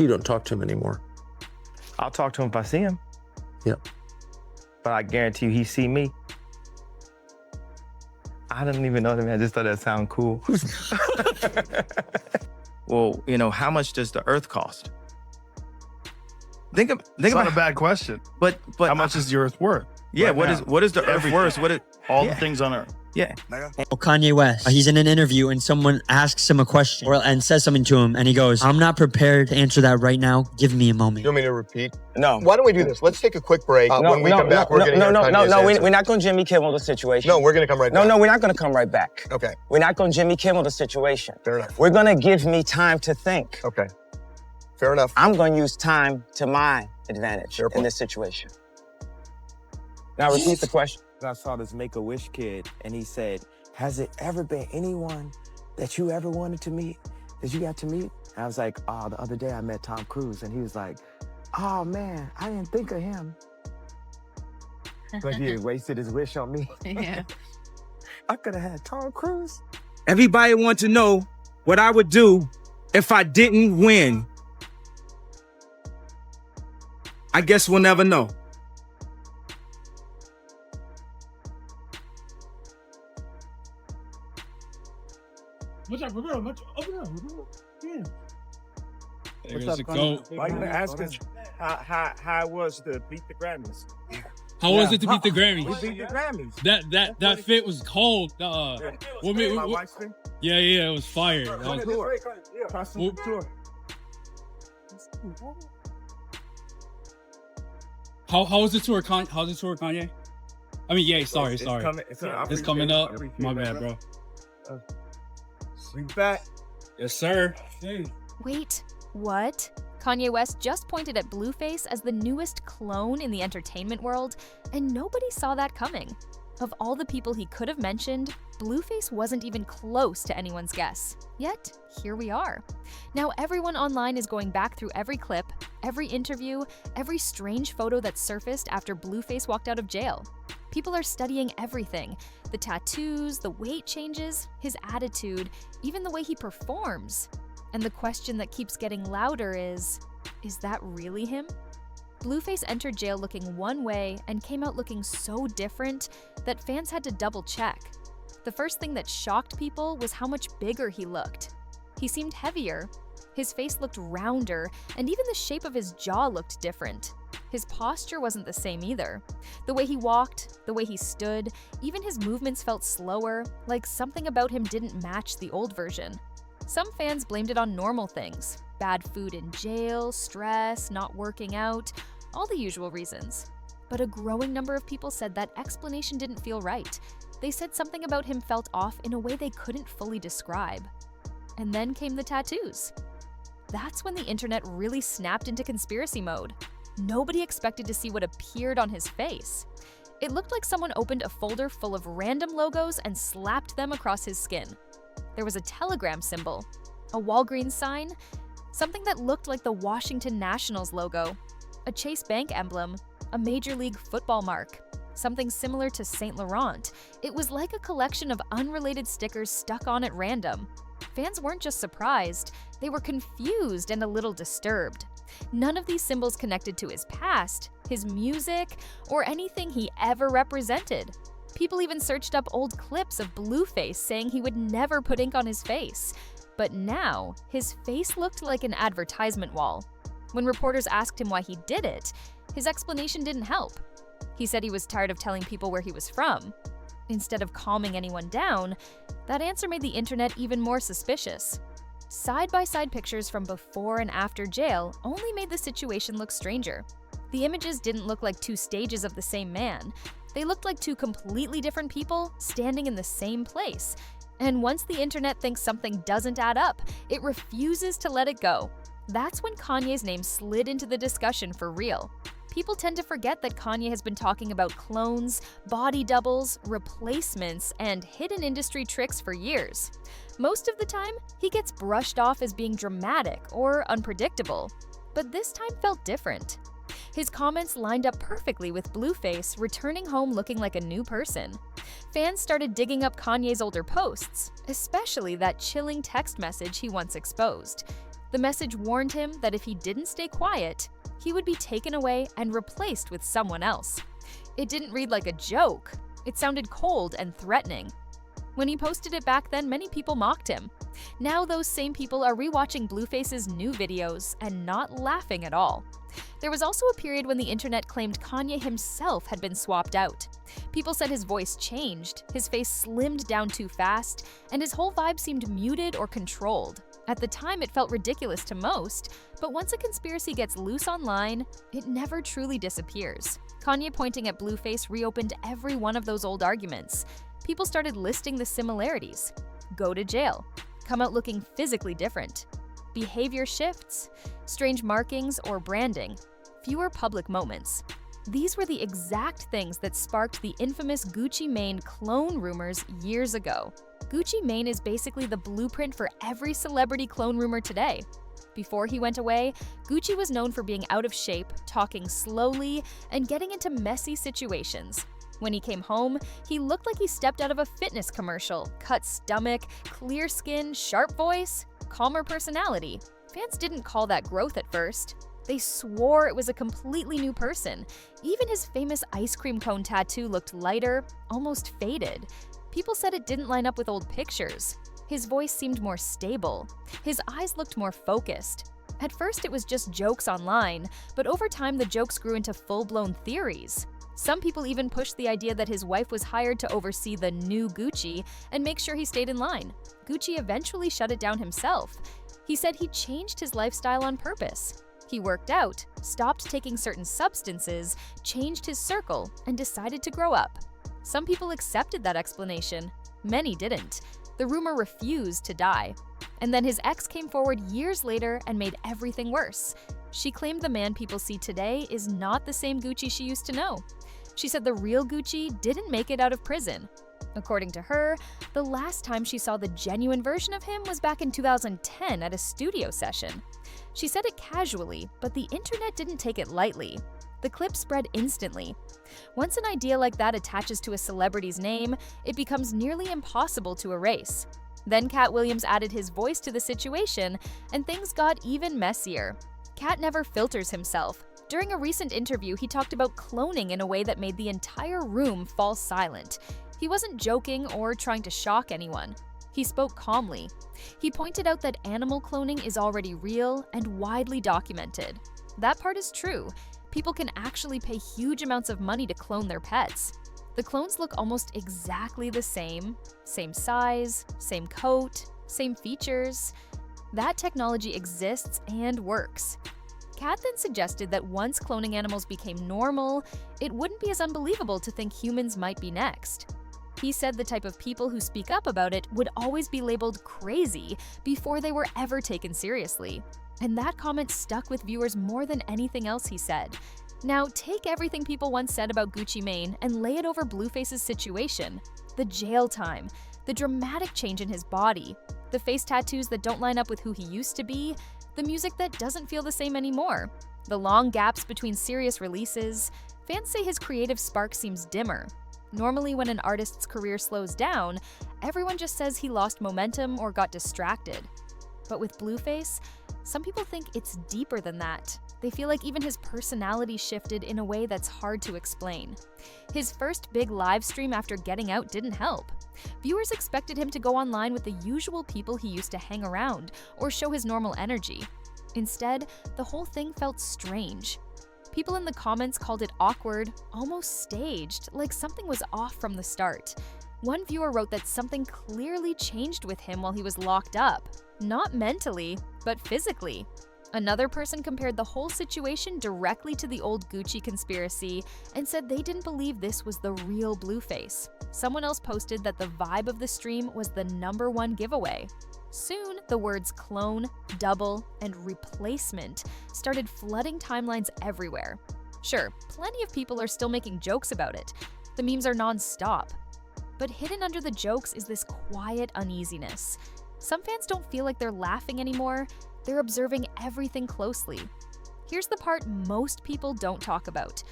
So you don't talk to him anymore? I'll talk to him if I see him. Yep. But I guarantee you he see me. I don't even know that, man. I just thought that sounded cool. Well, you know, how much does the earth cost? Think It's about not a bad question. But How much is the earth worth? Yeah, right now? what is the earth worth? All the things on earth. Yeah. Kanye West, he's in an interview and someone asks him a question and says something to him and he goes, I'm not prepared to answer that right now. Give me a moment. You want me to repeat? No. Why don't we do this? Let's take a quick break. When we come back, we're going to hear Kanye's answer. We're not going to Jimmy Kimmel the situation. No, we're going to come right back. No, we're not going to come right back. Okay, We're not going to Jimmy Kimmel the situation. fair enough. We're going to give me time to think. Okay, fair enough. I'm going to use time to my advantage Fair in point. this situation. Now repeat the question. I saw this Make-A-Wish kid and he said, has it ever been anyone that you ever wanted to meet, that you got to meet? And I was like, oh, the other day I met Tom Cruise and he was like, oh man, I didn't think of him. But he had wasted his wish on me. Yeah. I could have had Tom Cruise. Everybody wants to know what I would do if I didn't win. I guess we'll never know. What's up, bro? Open up. Yeah. There's a goat. Why you gonna ask us how it was to beat the Grammys? How was it to beat the We Grammys? beat the Grammys. That fit was cold. What made- My what- wife's thing. yeah, it was fire. That was- Costume couture. How was the tour, how's the tour, Kanye? I mean, yeah, sorry. It's It's coming up. My bad, bro. We back. Yes, sir. Wait, what? Kanye West just pointed at Blueface as the newest clone in the entertainment world, and nobody saw that coming. Of all the people he could have mentioned, Blueface wasn't even close to anyone's guess. Yet, here we are. Now everyone online is going back through every clip, every interview, every strange photo that surfaced after Blueface walked out of jail. People are studying everything. The tattoos, the weight changes, his attitude, even the way he performs. And the question that keeps getting louder is that really him? Blueface entered jail looking one way and came out looking so different that fans had to double check. The first thing that shocked people was how much bigger he looked. He seemed heavier, his face looked rounder, and even the shape of his jaw looked different. His posture wasn't the same either. The way he walked, the way he stood, even his movements felt slower, like something about him didn't match the old version. Some fans blamed it on normal things: bad food in jail, stress, not working out, all the usual reasons. But a growing number of people said that explanation didn't feel right. They said something about him felt off in a way they couldn't fully describe. And then came the tattoos. That's when the internet really snapped into conspiracy mode. Nobody expected to see what appeared on his face. It looked like someone opened a folder full of random logos and slapped them across his skin. There was a telegram symbol, a Walgreens sign, something that looked like the Washington Nationals logo, a Chase Bank emblem, a Major League Football mark, something similar to Saint Laurent. It was like a collection of unrelated stickers stuck on at random. Fans weren't just surprised, they were confused and a little disturbed. None of these symbols connected to his past, his music, or anything he ever represented. People even searched up old clips of Blueface saying he would never put ink on his face. But now, his face looked like an advertisement wall. When reporters asked him why he did it, his explanation didn't help. He said he was tired of telling people where he was from. Instead of calming anyone down, that answer made the internet even more suspicious. Side-by-side pictures from before and after jail only made the situation look stranger. The images didn't look like two stages of the same man. They looked like two completely different people standing in the same place. And once the internet thinks something doesn't add up, it refuses to let it go. That's when Kanye's name slid into the discussion for real. People tend to forget that Kanye has been talking about clones, body doubles, replacements, and hidden industry tricks for years. Most of the time, he gets brushed off as being dramatic or unpredictable. But this time felt different. His comments lined up perfectly with Blueface returning home looking like a new person. Fans started digging up Kanye's older posts, especially that chilling text message he once exposed. The message warned him that if he didn't stay quiet, he would be taken away and replaced with someone else. It didn't read like a joke. It sounded cold and threatening. When he posted it back then, many people mocked him. Now those same people are rewatching Blueface's new videos and not laughing at all. There was also a period when the internet claimed Kanye himself had been swapped out. People said his voice changed, his face slimmed down too fast, and his whole vibe seemed muted or controlled. At the time, it felt ridiculous to most, but once a conspiracy gets loose online, it never truly disappears. Kanye pointing at Blueface reopened every one of those old arguments. People started listing the similarities. Go to jail. Come out looking physically different. Behavior shifts. Strange markings or branding. Fewer public moments. These were the exact things that sparked the infamous Gucci Mane clone rumors years ago. Gucci Mane is basically the blueprint for every celebrity clone rumor today. Before he went away, Gucci was known for being out of shape, talking slowly, and getting into messy situations. When he came home, he looked like he stepped out of a fitness commercial. Cut stomach, clear skin, sharp voice, calmer personality. Fans didn't call that growth at first. They swore it was a completely new person. Even his famous ice cream cone tattoo looked lighter, almost faded. People said it didn't line up with old pictures. His voice seemed more stable. His eyes looked more focused. At first, it was just jokes online, but over time, the jokes grew into full-blown theories. Some people even pushed the idea that his wife was hired to oversee the new Gucci and make sure he stayed in line. Gucci eventually shut it down himself. He said he changed his lifestyle on purpose. He worked out, stopped taking certain substances, changed his circle, and decided to grow up. Some people accepted that explanation. Many didn't. The rumor refused to die. And then his ex came forward years later and made everything worse. She claimed the man people see today is not the same Gucci she used to know. She said the real Gucci didn't make it out of prison. According to her, the last time she saw the genuine version of him was back in 2010 at a studio session. She said it casually, but the internet didn't take it lightly. The clip spread instantly. Once an idea like that attaches to a celebrity's name, it becomes nearly impossible to erase. Then Cat Williams added his voice to the situation, and things got even messier. Cat never filters himself. During a recent interview, he talked about cloning in a way that made the entire room fall silent. He wasn't joking or trying to shock anyone. He spoke calmly. He pointed out that animal cloning is already real and widely documented. That part is true. People can actually pay huge amounts of money to clone their pets. The clones look almost exactly the same size, same coat, same features. That technology exists and works. Kat then suggested that once cloning animals became normal, it wouldn't be as unbelievable to think humans might be next. He said the type of people who speak up about it would always be labeled crazy before they were ever taken seriously. And that comment stuck with viewers more than anything else he said. Now, take everything people once said about Gucci Mane and lay it over Blueface's situation. The jail time, the dramatic change in his body, the face tattoos that don't line up with who he used to be, the music that doesn't feel the same anymore, the long gaps between serious releases. Fans say his creative spark seems dimmer. Normally, when an artist's career slows down, everyone just says he lost momentum or got distracted. But with Blueface, some people think it's deeper than that. They feel like even his personality shifted in a way that's hard to explain. His first big live stream after getting out didn't help. Viewers expected him to go online with the usual people he used to hang around or show his normal energy. Instead, the whole thing felt strange. People in the comments called it awkward, almost staged, like something was off from the start. One viewer wrote that something clearly changed with him while he was locked up. Not mentally, but physically. Another person compared the whole situation directly to the old Gucci conspiracy and said they didn't believe this was the real Blueface. Someone else posted that the vibe of the stream was the #1 giveaway. Soon, the words clone, double, and replacement started flooding timelines everywhere. Sure, plenty of people are still making jokes about it. The memes are non-stop. But hidden under the jokes is this quiet uneasiness. Some fans don't feel like they're laughing anymore. They're observing everything closely. Here's the part most people don't talk about.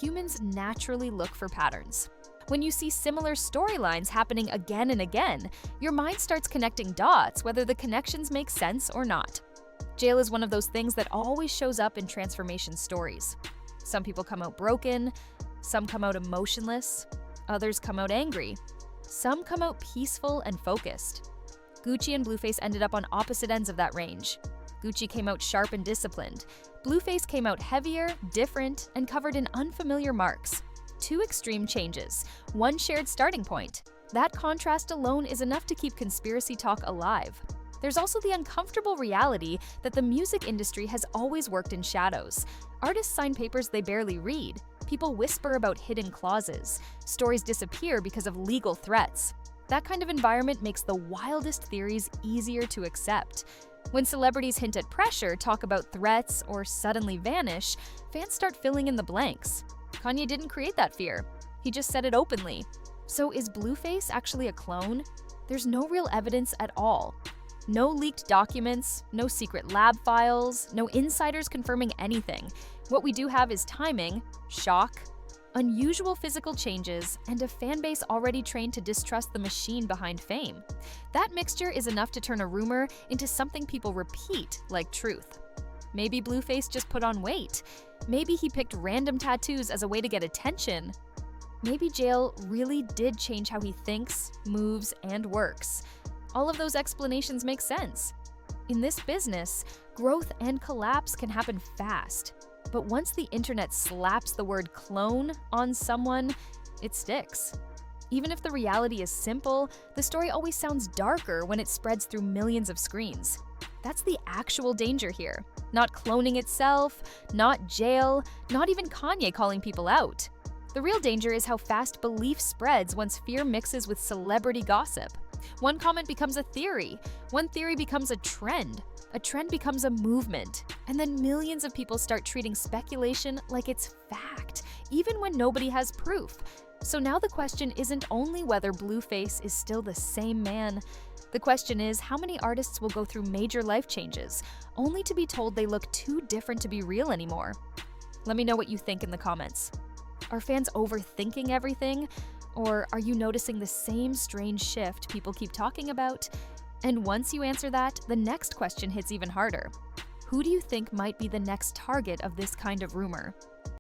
Humans naturally look for patterns. When you see similar storylines happening again and again, your mind starts connecting dots, whether the connections make sense or not. Jail is one of those things that always shows up in transformation stories. Some people come out broken, some come out emotionless, others come out angry, some come out peaceful and focused. Gucci and Blueface ended up on opposite ends of that range. Gucci came out sharp and disciplined. Blueface came out heavier, different, and covered in unfamiliar marks. Two extreme changes, one shared starting point. That contrast alone is enough to keep conspiracy talk alive. There's also the uncomfortable reality that the music industry has always worked in shadows. Artists sign papers they barely read. People whisper about hidden clauses. Stories disappear because of legal threats. That kind of environment makes the wildest theories easier to accept. When celebrities hint at pressure, talk about threats, or suddenly vanish, fans start filling in the blanks. Kanye didn't create that fear. He just said it openly. So is Blueface actually a clone? There's no real evidence at all. No leaked documents, no secret lab files, no insiders confirming anything. What we do have is timing, shock, unusual physical changes, and a fan base already trained to distrust the machine behind fame. That mixture is enough to turn a rumor into something people repeat like truth. Maybe Blueface just put on weight. Maybe he picked random tattoos as a way to get attention. Maybe Jail really did change how he thinks, moves, and works. All of those explanations make sense. In this business, growth and collapse can happen fast. But once the internet slaps the word clone on someone, it sticks. Even if the reality is simple, the story always sounds darker when it spreads through millions of screens. That's the actual danger here. Not cloning itself, not Jail, not even Kanye calling people out. The real danger is how fast belief spreads once fear mixes with celebrity gossip. One comment becomes a theory, one theory becomes a trend becomes a movement, and then millions of people start treating speculation like it's fact, even when nobody has proof. So now the question isn't only whether Blueface is still the same man. The question is how many artists will go through major life changes, only to be told they look too different to be real anymore. Let me know what you think in the comments. Are fans overthinking everything? Or are you noticing the same strange shift people keep talking about? And once you answer that, the next question hits even harder. Who do you think might be the next target of this kind of rumor?